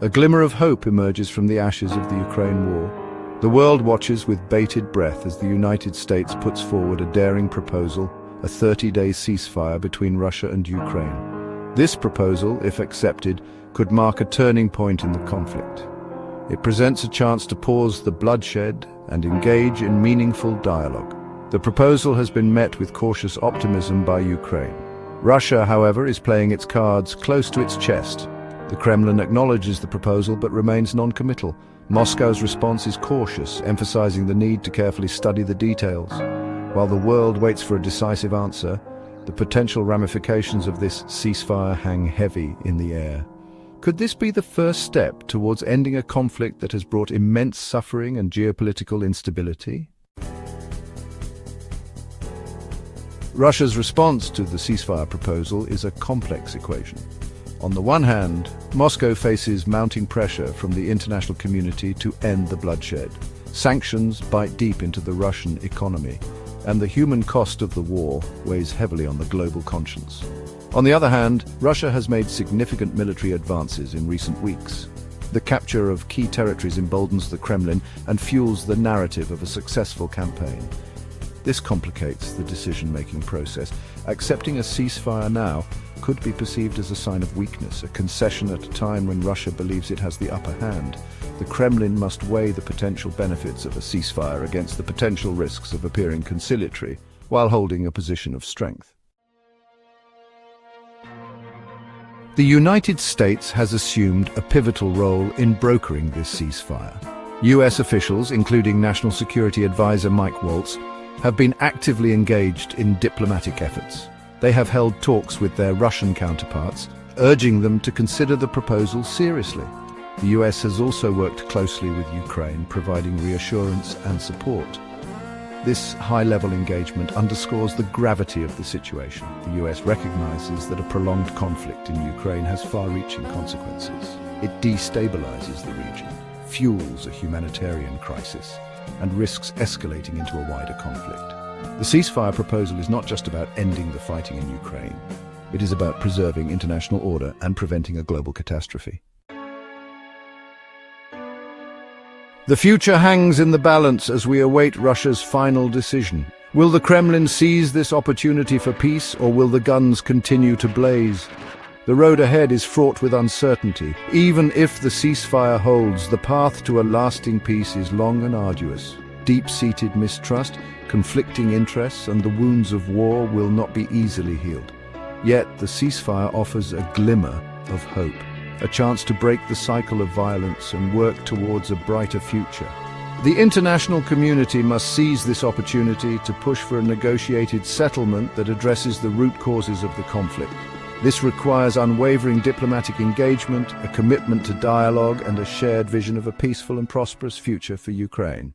A glimmer of hope emerges from the ashes of the Ukraine war. The world watches with bated breath as the United States puts forward a daring proposal, a 30-day ceasefire between Russia and Ukraine. This proposal, if accepted, could mark a turning point in the conflict. It presents a chance to pause the bloodshed and engage in meaningful dialogue. The proposal has been met with cautious optimism by Ukraine. Russia, however, is playing its cards close to its chest. The Kremlin acknowledges the proposal but remains non-committal. Moscow's response is cautious, emphasizing the need to carefully study the details. While the world waits for a decisive answer, the potential ramifications of this ceasefire hang heavy in the air. Could this be the first step towards ending a conflict that has brought immense suffering and geopolitical instability? Russia's response to the ceasefire proposal is a complex equation. On the one hand, Moscow faces mounting pressure from the international community to end the bloodshed. Sanctions bite deep into the Russian economy, and the human cost of the war weighs heavily on the global conscience. On the other hand, Russia has made significant military advances in recent weeks. The capture of key territories emboldens the Kremlin and fuels the narrative of a successful campaign. This complicates the decision-making process. Accepting a ceasefire now could be perceived as a sign of weakness, a concession at a time when Russia believes it has the upper hand. The Kremlin must weigh the potential benefits of a ceasefire against the potential risks of appearing conciliatory, while holding a position of strength. The United States has assumed a pivotal role in brokering this ceasefire. US officials, including National Security Advisor Mike Waltz, have been actively engaged in diplomatic efforts. They have held talks with their Russian counterparts, urging them to consider the proposal seriously. The US has also worked closely with Ukraine, providing reassurance and support. This high-level engagement underscores the gravity of the situation. The US recognizes that a prolonged conflict in Ukraine has far-reaching consequences. It destabilizes the region, fuels a humanitarian crisis, and risks escalating into a wider conflict. The ceasefire proposal is not just about ending the fighting in Ukraine. It is about preserving international order and preventing a global catastrophe. The future hangs in the balance as we await Russia's final decision. Will the Kremlin seize this opportunity for peace, or will the guns continue to blaze? The road ahead is fraught with uncertainty. Even if the ceasefire holds, the path to a lasting peace is long and arduous. Deep-seated mistrust, conflicting interests, and the wounds of war will not be easily healed. Yet the ceasefire offers a glimmer of hope, a chance to break the cycle of violence and work towards a brighter future. The international community must seize this opportunity to push for a negotiated settlement that addresses the root causes of the conflict. This requires unwavering diplomatic engagement, a commitment to dialogue, and a shared vision of a peaceful and prosperous future for Ukraine.